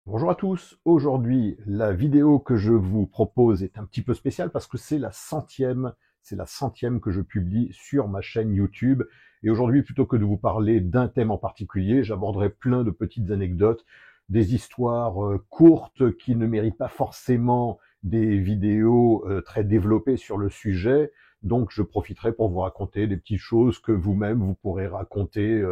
Bonjour à tous. Aujourd'hui, la vidéo que je vous propose est un petit peu spéciale parce que c'est la centième que je publie sur ma chaîne YouTube. Et aujourd'hui, plutôt que de vous parler d'un thème en particulier, j'aborderai plein de petites anecdotes, des histoires courtes qui ne méritent pas forcément des vidéos très développées sur le sujet. Donc, je profiterai pour vous raconter des petites choses que vous-même vous pourrez raconter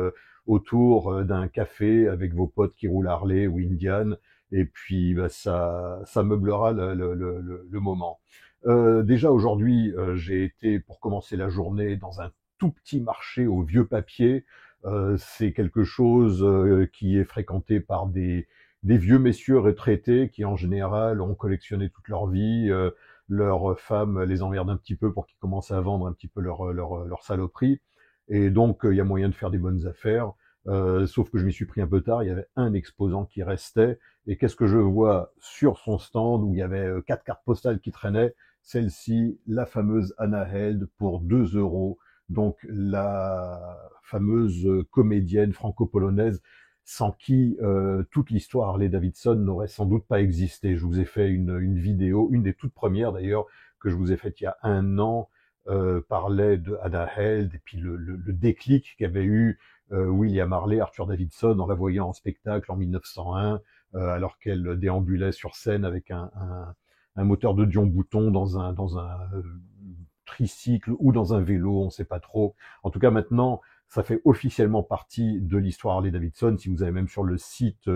autour d'un café avec vos potes qui roulent Harley ou Indian, et puis bah, ça meublera le moment. Déjà aujourd'hui, j'ai été pour commencer la journée dans un tout petit marché au vieux papier. C'est quelque chose qui est fréquenté par des vieux messieurs retraités qui en général ont collectionné toute leur vie. Leurs femmes les emmerdent un petit peu pour qu'ils commencent à vendre un petit peu leur saloperie. Et donc il y a moyen de faire des bonnes affaires. Sauf que je m'y suis pris un peu tard, il y avait un exposant qui restait, et qu'est-ce que je vois sur son stand où il y avait 4 cartes postales qui traînaient? Celle-ci, la fameuse Anna Held pour 2 euros, donc la fameuse comédienne franco-polonaise sans qui toute l'histoire Harley-Davidson n'aurait sans doute pas existé. Je vous ai fait une vidéo, une des toutes premières d'ailleurs, que je vous ai faite il y a un an, parlait de Anna Held, et puis le déclic qu'avait eu William Harley, Arthur Davidson, en la voyant en spectacle en 1901, alors qu'elle déambulait sur scène avec un moteur de Dion Bouton dans un tricycle ou dans un vélo, on ne sait pas trop. En tout cas, maintenant, ça fait officiellement partie de l'histoire Harley-Davidson. Si vous allez même sur le site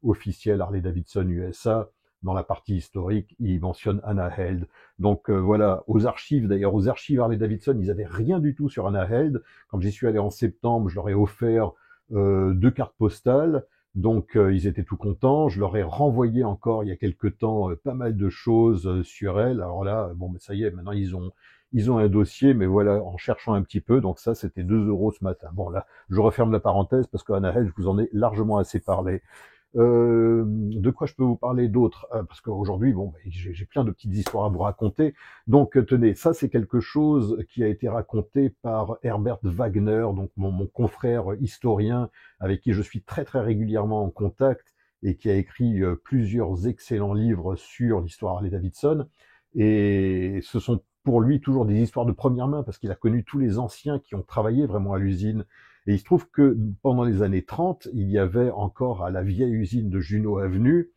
officiel Harley-Davidson USA, dans la partie historique, il mentionne Anna Held. Donc voilà, aux archives d'ailleurs, aux archives Harley-Davidson, ils avaient rien du tout sur Anna Held. Quand j'y suis allé en septembre, je leur ai offert 2 cartes postales. Donc ils étaient tout contents. Je leur ai renvoyé encore il y a quelque temps pas mal de choses sur elle. Alors là, bon, mais ça y est, maintenant ils ont un dossier, mais voilà, en cherchant un petit peu. Donc ça, c'était 2 euros ce matin. Bon là, je referme la parenthèse parce qu'Anna Held, je vous en ai largement assez parlé. De quoi je peux vous parler d'autre? Parce qu'aujourd'hui, bon, j'ai plein de petites histoires à vous raconter. Donc, tenez, ça c'est quelque chose qui a été raconté par Herbert Wagner, donc mon confrère historien avec qui je suis très très régulièrement en contact et qui a écrit plusieurs excellents livres sur l'histoire Harley-Davidson. Et ce sont pour lui toujours des histoires de première main parce qu'il a connu tous les anciens qui ont travaillé vraiment à l'usine. Et il se trouve que pendant les années 30, il y avait encore à la vieille usine de Junot Avenue,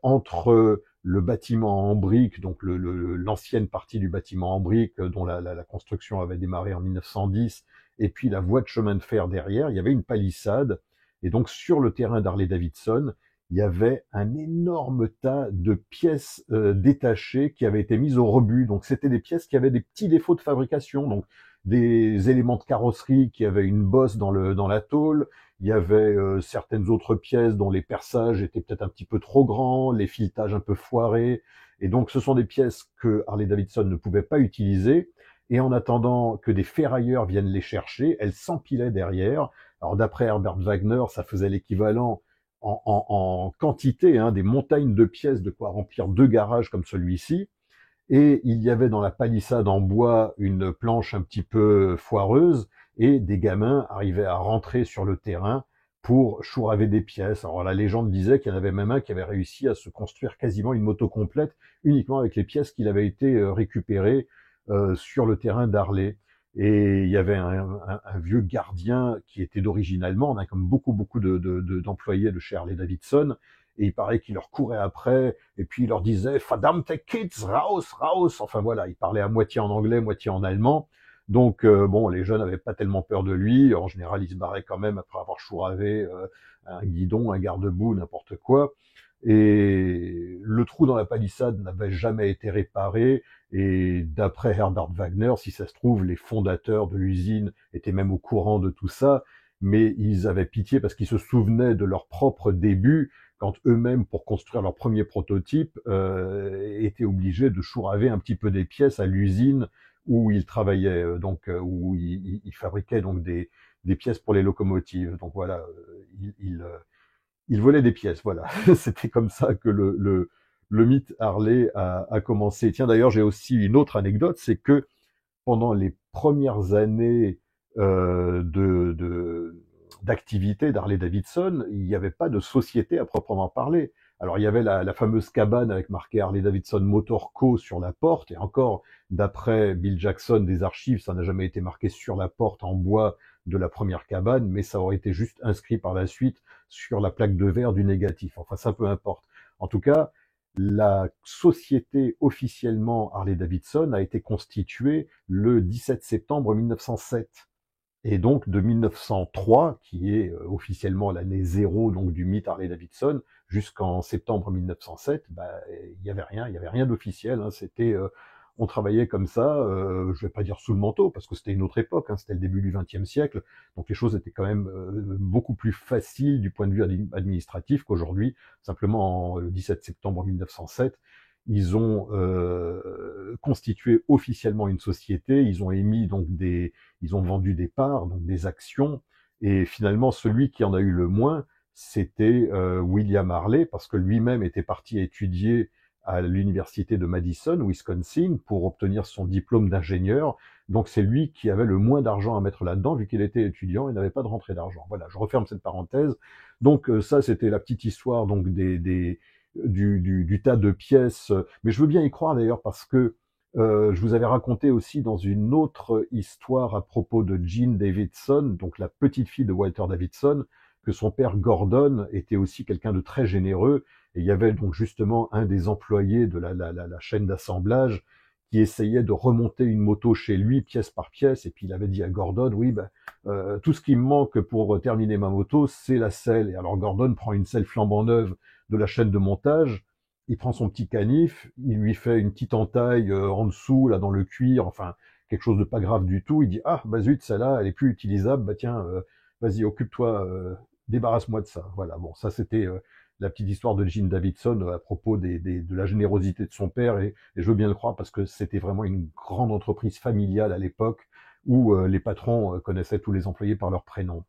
entre le bâtiment en briques, donc l'ancienne partie du bâtiment en briques dont la construction avait démarré en 1910, et puis la voie de chemin de fer derrière, il y avait une palissade. Et donc sur le terrain d'Harley-Davidson, il y avait un énorme tas de pièces détachées qui avaient été mises au rebut. Donc c'était des pièces qui avaient des petits défauts de fabrication. Donc des éléments de carrosserie qui avaient une bosse dans la tôle, il y avait certaines autres pièces dont les perçages étaient peut-être un petit peu trop grands, les filetages un peu foirés, et donc ce sont des pièces que Harley-Davidson ne pouvait pas utiliser, et en attendant que des ferrailleurs viennent les chercher, elles s'empilaient derrière. Alors d'après Herbert Wagner, ça faisait l'équivalent en quantité, des montagnes de pièces de quoi remplir 2 garages comme celui-ci, et il y avait dans la palissade en bois une planche un petit peu foireuse, et des gamins arrivaient à rentrer sur le terrain pour chouraver des pièces. Alors la légende disait qu'il y en avait même un qui avait réussi à se construire quasiment une moto complète uniquement avec les pièces qu'il avait été récupérées sur le terrain d'Harley. Et il y avait un vieux gardien qui était d'origine allemande, comme beaucoup d'employés de chez Harley-Davidson, et il paraît qu'il leur courait après, et puis il leur disait Verdammte Kids, raus, raus. Enfin voilà, il parlait à moitié en anglais, moitié en allemand. Donc bon, les jeunes n'avaient pas tellement peur de lui. En général, il se barrait quand même après avoir chouravé un guidon, un garde-boue, n'importe quoi. Et le trou dans la palissade n'avait jamais été réparé. Et d'après Herbert Wagner, si ça se trouve, les fondateurs de l'usine étaient même au courant de tout ça, mais ils avaient pitié parce qu'ils se souvenaient de leurs propres débuts quand eux-mêmes, pour construire leur premier prototype, étaient obligés de chouraver un petit peu des pièces à l'usine où ils travaillaient, donc où ils fabriquaient donc des pièces pour les locomotives. Donc voilà, ils volaient des pièces, voilà. C'était comme ça que le mythe Harley a commencé. Tiens, d'ailleurs, j'ai aussi une autre anecdote, c'est que pendant les premières années euh, de, de, d'activité d'Harley-Davidson, il n'y avait pas de société à proprement parler. Alors il y avait la fameuse cabane avec marqué Harley-Davidson Motor Co sur la porte, et encore, d'après Bill Jackson des archives, ça n'a jamais été marqué sur la porte en bois de la première cabane, mais ça aurait été juste inscrit par la suite sur la plaque de verre du négatif. Enfin, ça peu importe. En tout cas, la société officiellement Harley-Davidson a été constituée le 17 septembre 1907. Et donc de 1903, qui est officiellement l'année zéro donc du mythe Harley-Davidson, jusqu'en septembre 1907, il y avait rien d'officiel. Hein, c'était, on travaillait comme ça. Je vais pas dire sous le manteau parce que c'était une autre époque. Hein, c'était le début du XXe siècle, donc les choses étaient quand même beaucoup plus faciles du point de vue administratif qu'aujourd'hui. Simplement, le 17 septembre 1907. Ils ont constitué officiellement une société. Ils ont émis donc ils ont vendu des parts, donc des actions, et finalement celui qui en a eu le moins, c'était William Harley, parce que lui-même était parti étudier à l'université de Madison, Wisconsin, pour obtenir son diplôme d'ingénieur. Donc c'est lui qui avait le moins d'argent à mettre là-dedans, vu qu'il était étudiant et n'avait pas de rentrée d'argent. Voilà, je referme cette parenthèse. Donc ça, c'était la petite histoire donc du tas de pièces. Mais je veux bien y croire d'ailleurs, parce que je vous avais raconté aussi dans une autre histoire à propos de Jean Davidson, donc la petite fille de Walter Davidson, que son père Gordon était aussi quelqu'un de très généreux, et il y avait donc justement un des employés de la chaîne d'assemblage qui essayait de remonter une moto chez lui pièce par pièce, et puis il avait dit à Gordon, oui, tout ce qui me manque pour terminer ma moto, c'est la selle. Et alors Gordon prend une selle flambant neuve de la chaîne de montage, il prend son petit canif, il lui fait une petite entaille en dessous, là, dans le cuir, enfin, quelque chose de pas grave du tout. Il dit, ah, bah zut, celle-là, elle est plus utilisable, bah tiens, vas-y, occupe-toi, débarrasse-moi de ça. Voilà, bon, ça c'était la petite histoire de Jean Davidson à propos de la générosité de son père, et je veux bien le croire parce que c'était vraiment une grande entreprise familiale à l'époque où les patrons connaissaient tous les employés par leur prénom.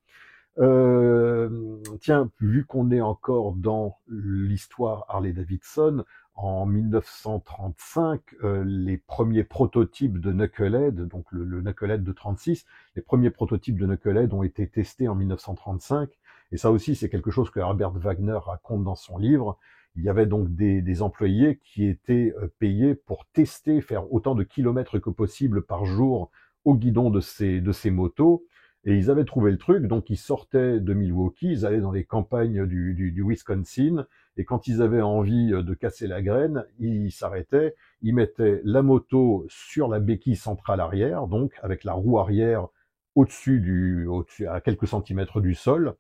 Tiens, vu qu'on est encore dans l'histoire Harley-Davidson, en 1935, les premiers prototypes de Knucklehead, donc le Knucklehead de 36, les premiers prototypes de Knucklehead ont été testés en 1935, et ça aussi c'est quelque chose que Herbert Wagner raconte dans son livre. Il y avait donc des employés qui étaient payés pour tester, faire autant de kilomètres que possible par jour au guidon de ces motos. Et ils avaient trouvé le truc, donc ils sortaient de Milwaukee, ils allaient dans les campagnes du Wisconsin, et quand ils avaient envie de casser la graine, ils s'arrêtaient, ils mettaient la moto sur la béquille centrale arrière, donc avec la roue arrière au-dessus, à quelques centimètres du sol,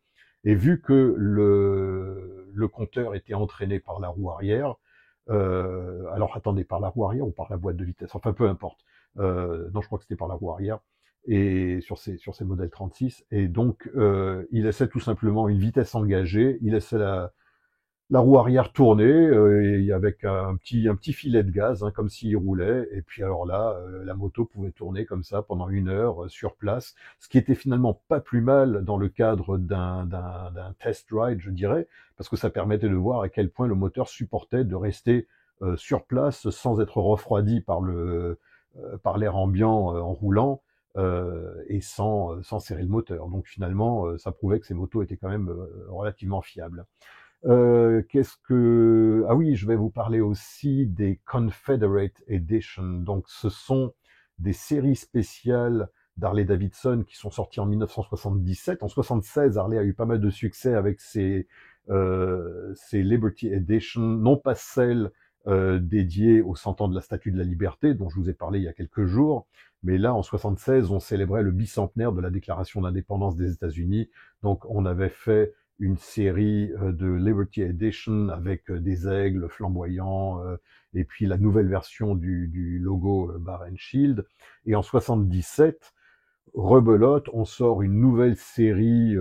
et vu que le compteur était entraîné par la roue arrière, alors attendez, par la roue arrière ou par la boîte de vitesse, enfin peu importe, non je crois que c'était par la roue arrière, et sur ces modèles 36, et donc il laissait tout simplement une vitesse engagée, il laissait la roue arrière tourner, et avec un petit filet de gaz, hein, comme s'il roulait, et puis alors là, la moto pouvait tourner comme ça pendant 1 heure sur place, ce qui était finalement pas plus mal dans le cadre d'un test ride, je dirais, parce que ça permettait de voir à quel point le moteur supportait de rester sur place sans être refroidi par l'air ambiant en roulant, et sans serrer le moteur. Donc finalement, ça prouvait que ces motos étaient quand même relativement fiables. Ah oui, je vais vous parler aussi des Confederate Edition. Donc ce sont des séries spéciales d'Harley-Davidson qui sont sorties en 1977. En 76, Harley a eu pas mal de succès avec ses Liberty Edition, non pas celles dédiées aux 100 ans de la Statue de la Liberté, dont je vous ai parlé il y a quelques jours, mais là, en 76, on célébrait le bicentenaire de la Déclaration d'indépendance des États-Unis. Donc on avait fait une série de Liberty Edition avec des aigles flamboyants, et puis la nouvelle version du logo Bar and Shield. Et en 77, rebelote, on sort une nouvelle série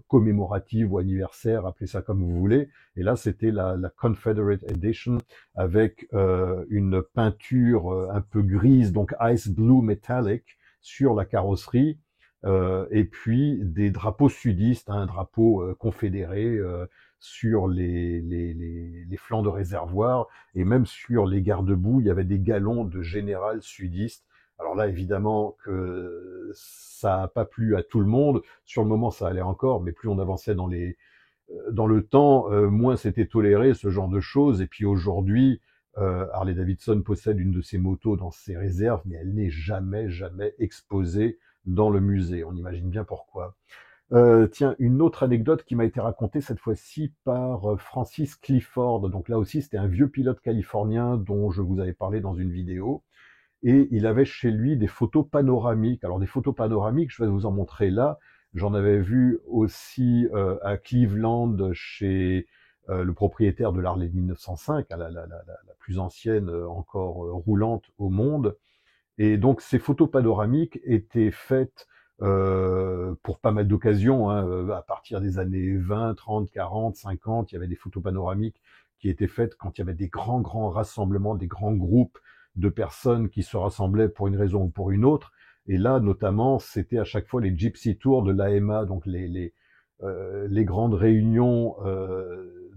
commémorative ou anniversaire, appelez ça comme vous voulez. Et là, c'était la Confederate Edition avec une peinture un peu grise, donc Ice Blue Metallic, sur la carrosserie. Et puis des drapeaux sudistes, un drapeau confédéré sur les flancs de réservoir, et même sur les garde-boue, il y avait des galons de général sudistes Alors là, évidemment que ça n'a pas plu à tout le monde. Sur le moment, ça allait encore, mais plus on avançait dans le temps, moins c'était toléré ce genre de choses. Et puis aujourd'hui, Harley Davidson possède une de ses motos dans ses réserves, mais elle n'est jamais exposée dans le musée. On imagine bien pourquoi. Tiens, une autre anecdote qui m'a été racontée cette fois-ci par Francis Clifford. Donc là aussi, c'était un vieux pilote californien dont je vous avais parlé dans une vidéo. Et il avait chez lui des photos panoramiques. Alors des photos panoramiques, je vais vous en montrer là. J'en avais vu aussi à Cleveland chez le propriétaire de l'Harley de 1905, la plus ancienne encore roulante au monde. Et donc ces photos panoramiques étaient faites pour pas mal d'occasions, hein, à partir des années 20, 30, 40, 50, il y avait des photos panoramiques qui étaient faites quand il y avait des grands rassemblements, des grands groupes de personnes qui se rassemblaient pour une raison ou pour une autre. Et là, notamment, c'était à chaque fois les Gypsy Tours de l'AMA, donc les grandes réunions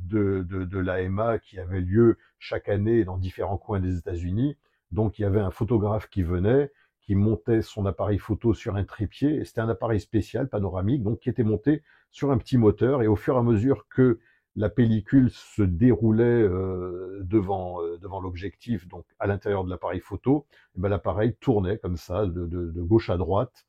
de l'AMA qui avaient lieu chaque année dans différents coins des États-Unis. Donc il y avait un photographe qui venait, qui montait son appareil photo sur un trépied, et c'était un appareil spécial, panoramique, donc qui était monté sur un petit moteur, et au fur et à mesure que la pellicule se déroulait devant l'objectif, donc à l'intérieur de l'appareil photo, eh ben, l'appareil tournait comme ça, de gauche à droite,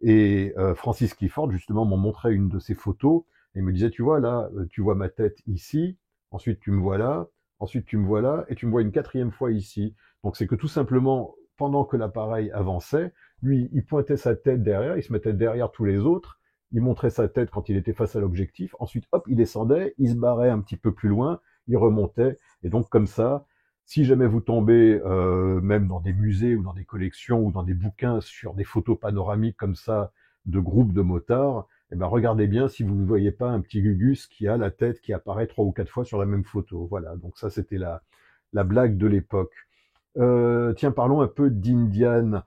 et Francis Clifford, justement, m'en montrait une de ses photos, et il me disait, tu vois, là, tu vois ma tête ici, ensuite tu me vois là, ensuite tu me vois là, et tu me vois une quatrième fois ici. Donc c'est que tout simplement, pendant que l'appareil avançait, lui, il pointait sa tête derrière, il se mettait derrière tous les autres, il montrait sa tête quand il était face à l'objectif, ensuite, hop, il descendait, il se barrait un petit peu plus loin, il remontait, et donc comme ça, si jamais vous tombez même dans des musées ou dans des collections ou dans des bouquins sur des photos panoramiques comme ça de groupes de motards, eh ben regardez bien si vous ne voyez pas un petit Gugus qui a la tête qui apparaît 3 ou 4 fois sur la même photo. Voilà, donc ça c'était la blague de l'époque. Tiens, parlons un peu d'Indian.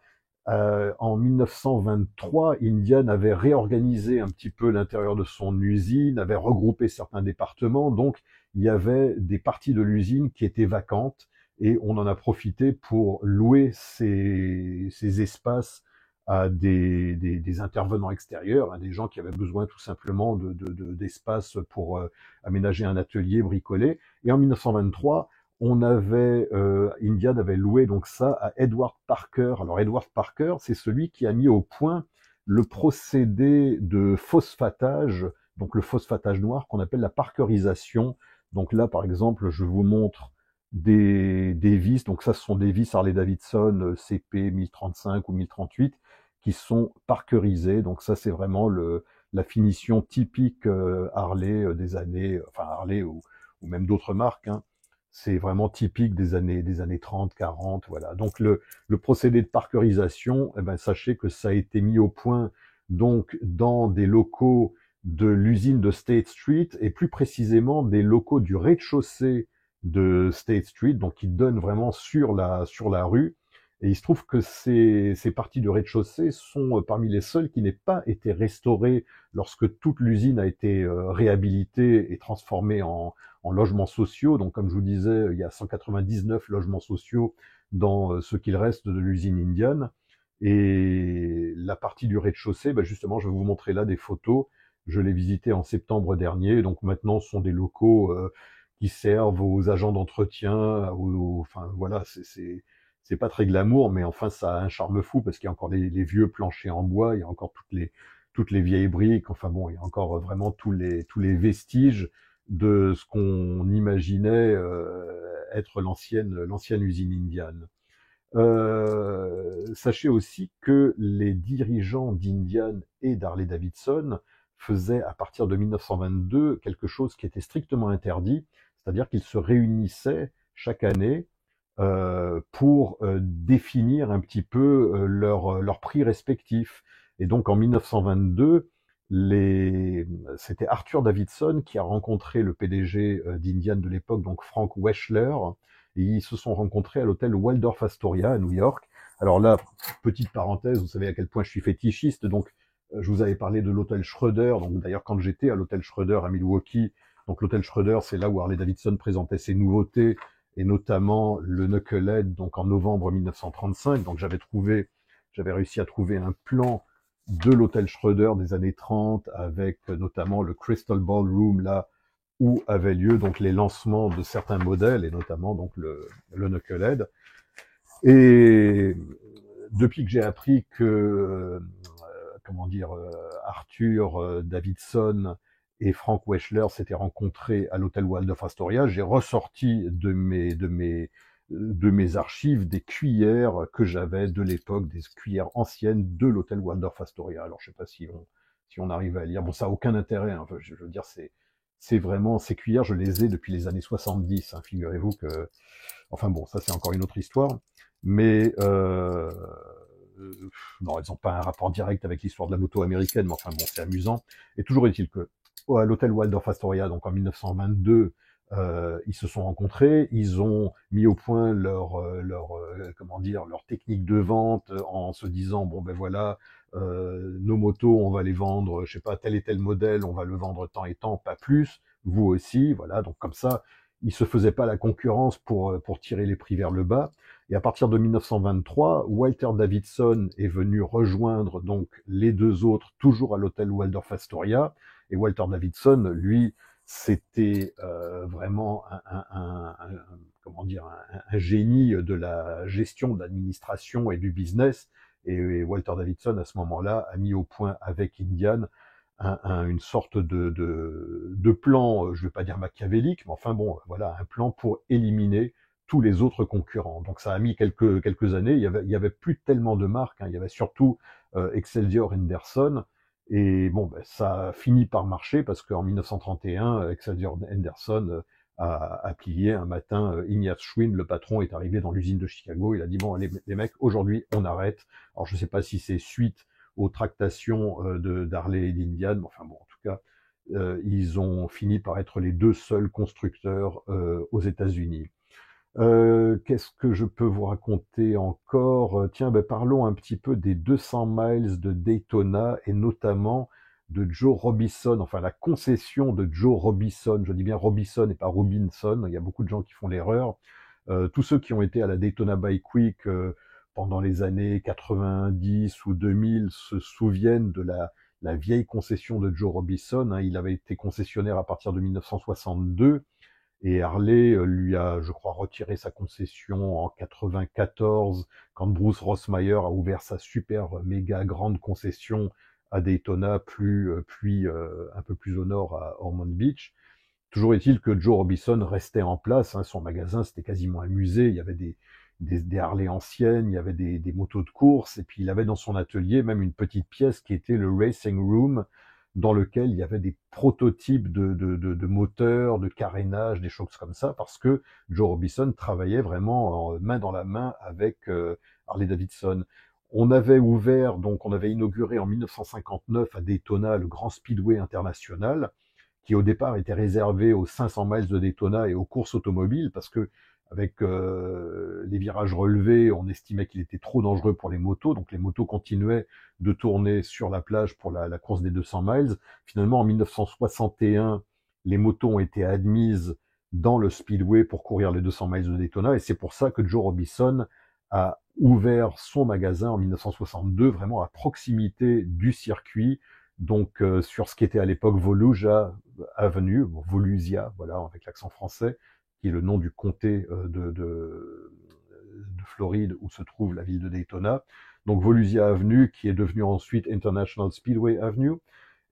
En 1923, Indian avait réorganisé un petit peu l'intérieur de son usine, avait regroupé certains départements, donc il y avait des parties de l'usine qui étaient vacantes et on en a profité pour louer ces espaces à des intervenants extérieurs, hein, des gens qui avaient besoin tout simplement d'espace pour aménager un atelier, bricoler. Et en 1923, Indian avait loué donc ça à Edward Parker. Alors Edward Parker, c'est celui qui a mis au point le procédé de phosphatage, donc le phosphatage noir qu'on appelle la parkerisation. Donc là, par exemple, je vous montre des vis. Donc ça, ce sont des vis Harley Davidson CP 1035 ou 1038 qui sont parkerisées. Donc ça, c'est vraiment la finition typique Harley des années, enfin Harley ou même d'autres marques, hein. C'est vraiment typique des années 30, 40, voilà. Donc le procédé de parkerisation, eh ben, sachez que ça a été mis au point donc dans des locaux de l'usine de State Street et plus précisément des locaux du rez-de-chaussée de State Street, donc qui donnent vraiment sur la rue. Et il se trouve que ces parties de rez-de-chaussée sont parmi les seules qui n'aient pas été restaurées lorsque toute l'usine a été réhabilitée et transformée en logements sociaux. Donc, comme je vous disais, il y a 199 logements sociaux dans ce qu'il reste de l'usine Indian. Et la partie du rez-de-chaussée, ben justement, je vais vous montrer là des photos. Je l'ai visité en septembre dernier. Donc maintenant, ce sont des locaux qui servent aux agents d'entretien. Enfin, voilà, c'est pas très glamour, mais enfin, ça a un charme fou parce qu'il y a encore les vieux planchers en bois, il y a encore toutes les vieilles briques. Enfin bon, il y a encore vraiment tous les vestiges de ce qu'on imaginait être l'ancienne usine Indian. Sachez aussi que les dirigeants d'Indian et d'Harley Davidson faisaient à partir de 1922 quelque chose qui était strictement interdit, c'est-à-dire qu'ils se réunissaient chaque année pour définir un petit peu leur prix respectif. Et donc en 1922, c'était Arthur Davidson qui a rencontré le PDG d'Indian de l'époque, donc Frank Weschler, et ils se sont rencontrés à l'hôtel Waldorf Astoria à New York. Alors là, petite parenthèse, vous savez à quel point je suis fétichiste, donc je vous avais parlé de l'hôtel Schroeder, donc d'ailleurs quand j'étais à l'hôtel Schroeder à Milwaukee, donc l'hôtel Schroeder, c'est là où Harley Davidson présentait ses nouveautés, et notamment le Knucklehead, donc en novembre 1935, donc j'avais trouvé j'avais réussi à trouver un plan de l'hôtel Schroeder des années 30 avec notamment le Crystal Ballroom là où avaient lieu donc les lancements de certains modèles et notamment donc le Knucklehead. Et depuis que j'ai appris que Arthur Davidson et Frank Weschler s'étaient rencontrés à l'hôtel Waldorf Astoria, j'ai ressorti de mes archives des cuillères que j'avais de l'époque, des cuillères anciennes de l'hôtel Waldorf Astoria. Alors je sais pas si on arrive à lire. Bon, ça a aucun intérêt. Hein. Je veux dire, c'est vraiment ces cuillères, je les ai depuis les années 70. Hein. Figurez-vous que, enfin bon, ça c'est encore une autre histoire. Mais non, elles n'ont pas un rapport direct avec l'histoire de la moto américaine, mais enfin bon, c'est amusant. Et toujours est-il que à l'hôtel Waldorf Astoria, donc en 1922, ils se sont rencontrés, ils ont mis au point leur technique de vente en se disant bon ben voilà, nos motos, on va les vendre, je sais pas, tel et tel modèle, on va le vendre tant et tant, pas plus. Vous aussi, voilà. Donc comme ça, ils se faisaient pas la concurrence pour tirer les prix vers le bas. Et à partir de 1923, Walter Davidson est venu rejoindre donc les deux autres, toujours à l'hôtel Waldorf Astoria. Et Walter Davidson, lui, c'était vraiment un génie de la gestion, de l'administration et du business. Et Walter Davidson, à ce moment-là, a mis au point avec Indian une sorte de plan, je ne vais pas dire machiavélique, mais enfin bon, voilà, un plan pour éliminer tous les autres concurrents. Donc ça a mis quelques années, il y avait plus tellement de marques, hein, il y avait surtout Excelsior Henderson, et bon, ben, ça a fini par marcher parce qu'en 1931, Excelsior Henderson a plié un matin. Ignaz Schwinn, le patron, est arrivé dans l'usine de Chicago, il a dit bon allez les mecs, aujourd'hui on arrête. Alors je sais pas si c'est suite aux tractations d'Harley et d'Indian, mais enfin bon, en tout cas, ils ont fini par être les deux seuls constructeurs aux États-Unis. Qu'est-ce que je peux vous raconter encore? Tiens, ben, parlons un petit peu des 200 miles de Daytona et notamment de Joe Robison, enfin la concession de Joe Robison. Je dis bien Robison et pas Robinson. Il y a beaucoup de gens qui font l'erreur. Tous ceux qui ont été à la Daytona Bike Week pendant les années 90 ou 2000 se souviennent de la vieille concession de Joe Robison. Hein. Il avait été concessionnaire à partir de 1962. Et Harley lui a, je crois, retiré sa concession en 94 quand Bruce Rossmeyer a ouvert sa super méga grande concession à Daytona, puis un peu plus au nord à Ormond Beach. Toujours est-il que Joe Robison restait en place. Hein, son magasin, c'était quasiment un musée. Il y avait des Harley anciennes, il y avait des motos de course, et puis il avait dans son atelier même une petite pièce qui était le Racing Room, dans lequel il y avait des prototypes de moteurs, de carénage, des choses comme ça, parce que Joe Robison travaillait vraiment main dans la main avec Harley Davidson. On avait ouvert, donc on avait inauguré en 1959 à Daytona le Grand Speedway International, qui au départ était réservé aux 500 miles de Daytona et aux courses automobiles, parce que avec les virages relevés, on estimait qu'il était trop dangereux pour les motos, donc les motos continuaient de tourner sur la plage pour la course des 200 miles. Finalement, en 1961, les motos ont été admises dans le Speedway pour courir les 200 miles de Daytona, et c'est pour ça que Joe Robison a ouvert son magasin en 1962, vraiment à proximité du circuit, donc sur ce qui était à l'époque Volusia Avenue, Volusia, voilà, avec l'accent français, qui est le nom du comté de Floride où se trouve la ville de Daytona. Donc Volusia Avenue, qui est devenue ensuite International Speedway Avenue.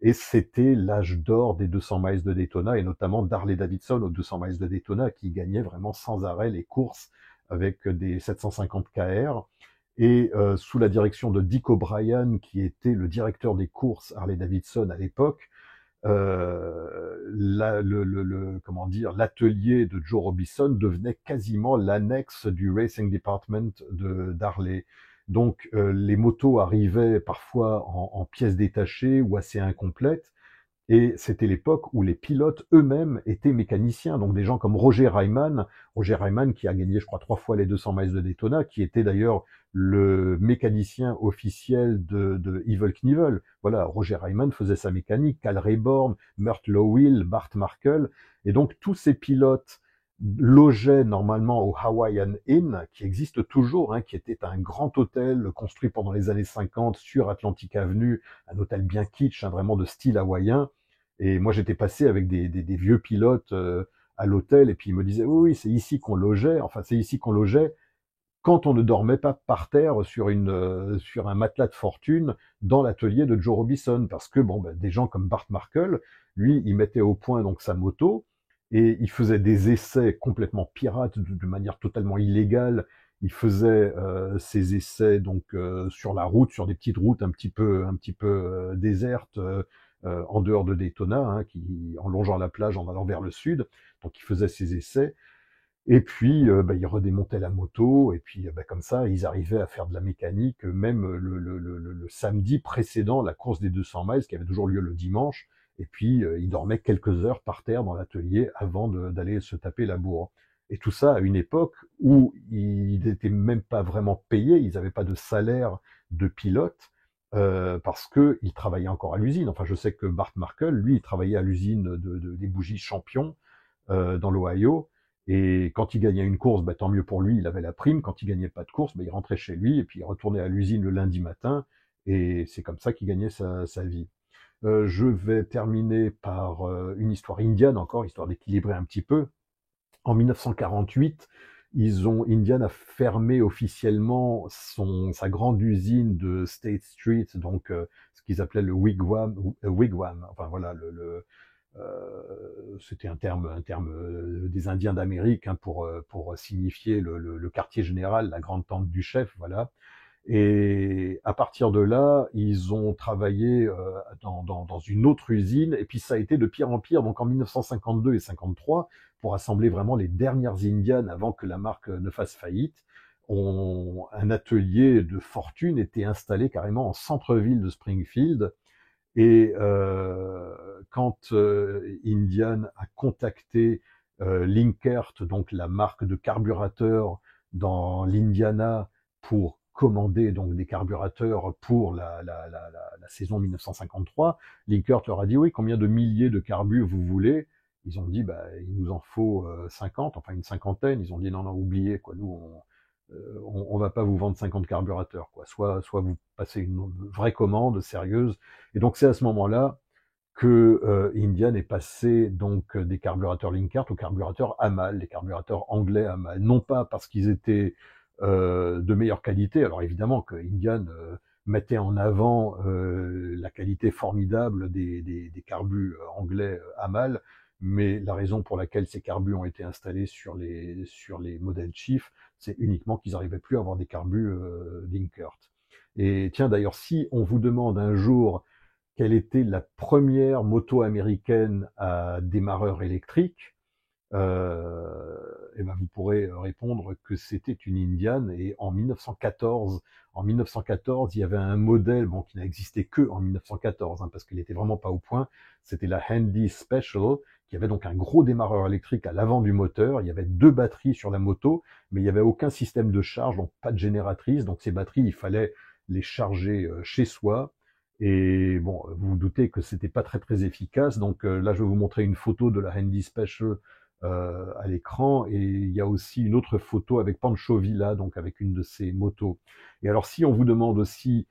Et c'était l'âge d'or des 200 miles de Daytona, et notamment d'Harley Davidson aux 200 miles de Daytona, qui gagnait vraiment sans arrêt les courses avec des 750 KR. Et sous la direction de Dick O'Brien, qui était le directeur des courses Harley Davidson à l'époque, l'atelier de Joe Robison devenait quasiment l'annexe du Racing Department d'Harley. Donc les motos arrivaient parfois en pièces détachées ou assez incomplètes, et c'était l'époque où les pilotes eux-mêmes étaient mécaniciens, donc des gens comme Roger Ryman qui a gagné, je crois, 3 fois les 200 miles de Daytona, qui était d'ailleurs le mécanicien officiel de Evel Knievel. Voilà, Roger Ryman faisait sa mécanique, Cal Rayborn, Murt Lowell, Bart Markle, et donc tous ces pilotes logeait normalement au Hawaiian Inn, qui existe toujours, hein, qui était un grand hôtel construit pendant les années 50 sur Atlantic Avenue, un hôtel bien kitsch, hein, vraiment de style hawaïen. Et moi, j'étais passé avec des vieux pilotes à l'hôtel, et puis ils me disaient, oui, oui, c'est ici qu'on logeait, enfin, c'est ici qu'on logeait, quand on ne dormait pas par terre sur un matelas de fortune dans l'atelier de Joe Robison, parce que bon, ben, des gens comme Bart Markle, lui, il mettait au point donc sa moto et il faisait des essais complètement pirates, de manière totalement illégale. Il faisait ses essais donc sur la route, sur des petites routes un petit peu désertes, en dehors de Daytona, hein, en longeant la plage, en allant vers le sud. Donc il faisait ses essais. Et puis, bah, ils redémontaient la moto, et puis bah, comme ça, ils arrivaient à faire de la mécanique, même le samedi précédent la course des 200 miles, qui avait toujours lieu le dimanche. Et puis, ils dormaient quelques heures par terre dans l'atelier avant d'aller se taper la bourre. Et tout ça à une époque où ils n'étaient même pas vraiment payés, ils n'avaient pas de salaire de pilote, parce qu'ils travaillaient encore à l'usine. Enfin, je sais que Bart Markle, lui, il travaillait à l'usine des bougies Champion dans l'Ohio. Et quand il gagnait une course, bah, tant mieux pour lui, il avait la prime. Quand il gagnait pas de course, bah, il rentrait chez lui et puis il retournait à l'usine le lundi matin. Et c'est comme ça qu'il gagnait sa vie. Je vais terminer par une histoire indienne encore, histoire d'équilibrer un petit peu. En 1948, Indian a fermé officiellement sa grande usine de State Street, donc ce qu'ils appelaient le wigwam, enfin voilà, c'était un terme des Indiens d'Amérique, hein, pour signifier le quartier général, la grande tente du chef, voilà. Et à partir de là, ils ont travaillé dans une autre usine, et puis ça a été de pire en pire. Donc en 1952 et 53, pour assembler vraiment les dernières Indianes avant que la marque ne fasse faillite, un atelier de fortune était installé carrément en centre-ville de Springfield. Et quand Indian a contacté Linkert, donc la marque de carburateur dans l'Indiana, pour commander donc des carburateurs pour la saison 1953, Linkert leur a dit oui, combien de milliers de carbus vous voulez? Ils ont dit bah il nous en faut 50, enfin une cinquantaine. Ils ont dit non non, oubliez quoi, nous on va pas vous vendre 50 carburateurs, quoi. Soit vous passez une vraie commande sérieuse. Et donc c'est à ce moment-là que Indian est passé donc des carburateurs Linkart aux carburateurs Hamal, les carburateurs anglais Hamal. Non pas parce qu'ils étaient de meilleure qualité. Alors évidemment que Indian mettait en avant la qualité formidable des carbus anglais Hamal, mais la raison pour laquelle ces carbus ont été installés sur les modèles Chief, c'est uniquement qu'ils n'arrivaient plus à avoir des carbus Linkert. Et tiens, d'ailleurs, si on vous demande un jour quelle était la première moto américaine à démarreur électrique, et ben vous pourrez répondre que c'était une Indian. Et en 1914, il y avait un modèle bon, qui n'existait que en 1914, hein, parce qu'il n'était vraiment pas au point. C'était la Handy Special, qui avait donc un gros démarreur électrique à l'avant du moteur. Il y avait 2 batteries sur la moto, mais il n'y avait aucun système de charge, donc pas de génératrice. Donc ces batteries, il fallait les charger chez soi. Et bon, vous vous doutez que c'était pas très efficace. Donc là, je vais vous montrer une photo de la Handy Special à l'écran, et il y a aussi une autre photo avec Pancho Villa, donc avec une de ses motos. Et alors si on vous demande aussi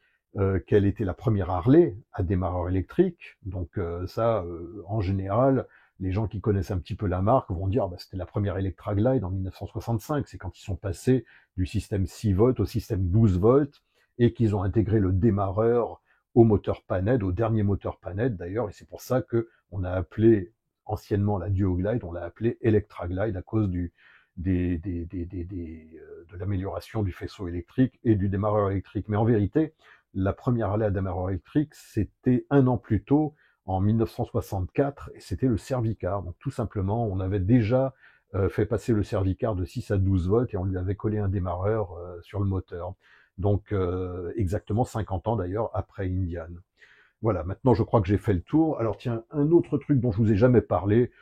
quelle était la première Harley à démarreur électrique, donc ça, en général, les gens qui connaissent un petit peu la marque vont dire bah, c'était la première Electra Glide en 1965, c'est quand ils sont passés du système 6 volts au système 12 volts, et qu'ils ont intégré le démarreur au moteur Panhead, au dernier moteur Panhead d'ailleurs, et c'est pour ça que on a appelé anciennement la Duoglide, on l'a appelée Electra Glide à cause de l'amélioration du faisceau électrique et du démarreur électrique. Mais en vérité, la première Harley à démarreur électrique, c'était un an plus tôt, en 1964, et c'était le Cervicar. Donc tout simplement, on avait déjà fait passer le Cervicar de 6 à 12 volts et on lui avait collé un démarreur sur le moteur. Donc exactement 50 ans d'ailleurs après Indian. Voilà, maintenant je crois que j'ai fait le tour. Alors tiens, un autre truc dont je vous ai jamais parlé,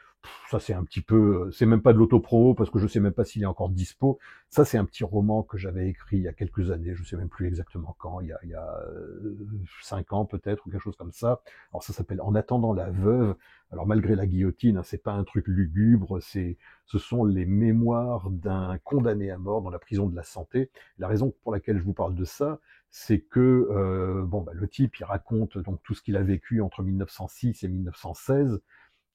Ça c'est un petit peu, c'est même pas de l'autopromo parce que je sais même pas s'il est encore dispo. Ça c'est un petit roman que j'avais écrit il y a quelques années, je sais même plus exactement quand, il y a 5 ans peut-être ou quelque chose comme ça. Alors ça s'appelle En attendant la veuve. Alors malgré la guillotine, hein, c'est pas un truc lugubre, ce sont les mémoires d'un condamné à mort dans la prison de la Santé. La raison pour laquelle je vous parle de ça, c'est que bon, bah, le type il raconte donc tout ce qu'il a vécu entre 1906 et 1916.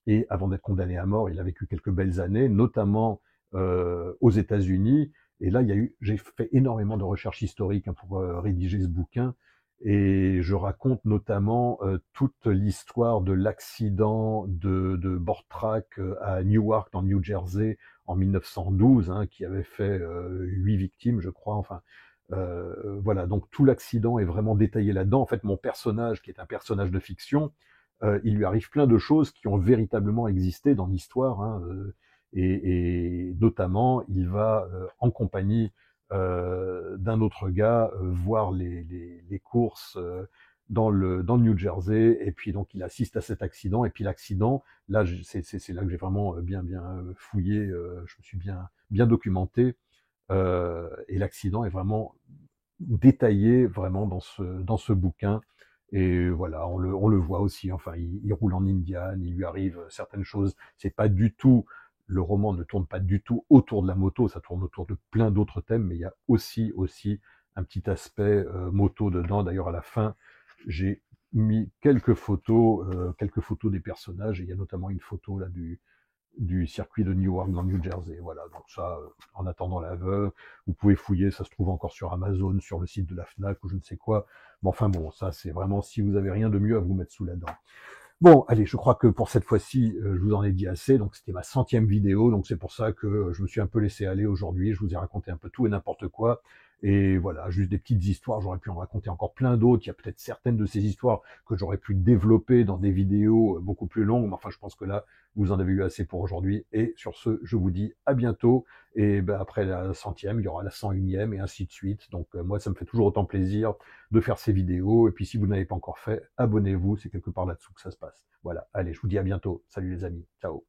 Et avant d'être condamné à mort, il a vécu quelques belles années, notamment aux États-Unis. Et là, j'ai fait énormément de recherches historiques, hein, pour rédiger ce bouquin. Et je raconte notamment toute l'histoire de l'accident de Bortrack à Newark, dans New Jersey, en 1912, hein, qui avait fait 8 victimes, je crois. Enfin, voilà. Donc tout l'accident est vraiment détaillé là-dedans. En fait, mon personnage, qui est un personnage de fiction, il lui arrive plein de choses qui ont véritablement existé dans l'histoire, hein, et notamment il va en compagnie d'un autre gars voir les courses dans le New Jersey, et puis donc il assiste à cet accident, et puis l'accident, là c'est là que j'ai vraiment bien fouillé, je me suis bien documenté, et l'accident est vraiment détaillé vraiment dans ce bouquin. Et voilà, on le voit aussi, enfin, il roule en Indian, il lui arrive certaines choses. C'est pas du tout, le roman ne tourne pas du tout autour de la moto, ça tourne autour de plein d'autres thèmes, mais il y a aussi un petit aspect moto dedans. D'ailleurs, à la fin, j'ai mis quelques photos des personnages, et il y a notamment une photo là du circuit de Newark dans New Jersey. Voilà, donc ça, En attendant la veuve, vous pouvez fouiller, ça se trouve encore sur Amazon, sur le site de la Fnac ou je ne sais quoi. Mais enfin bon, ça c'est vraiment si vous avez rien de mieux à vous mettre sous la dent. Bon, allez, je crois que pour cette fois-ci, je vous en ai dit assez. Donc c'était ma 100e vidéo, donc c'est pour ça que je me suis un peu laissé aller aujourd'hui. Je vous ai raconté un peu tout et n'importe quoi. Et voilà, juste des petites histoires. J'aurais pu en raconter encore plein d'autres. Il y a peut-être certaines de ces histoires que j'aurais pu développer dans des vidéos beaucoup plus longues. Mais enfin, je pense que là, vous en avez eu assez pour aujourd'hui. Et sur ce, je vous dis à bientôt. Et ben, après la 100e, il y aura la 101e et ainsi de suite. Donc moi, ça me fait toujours autant plaisir de faire ces vidéos. Et puis si vous n'avez pas encore fait, abonnez-vous, c'est quelque part là-dessous que ça se passe. Voilà, allez, je vous dis à bientôt. Salut les amis, ciao.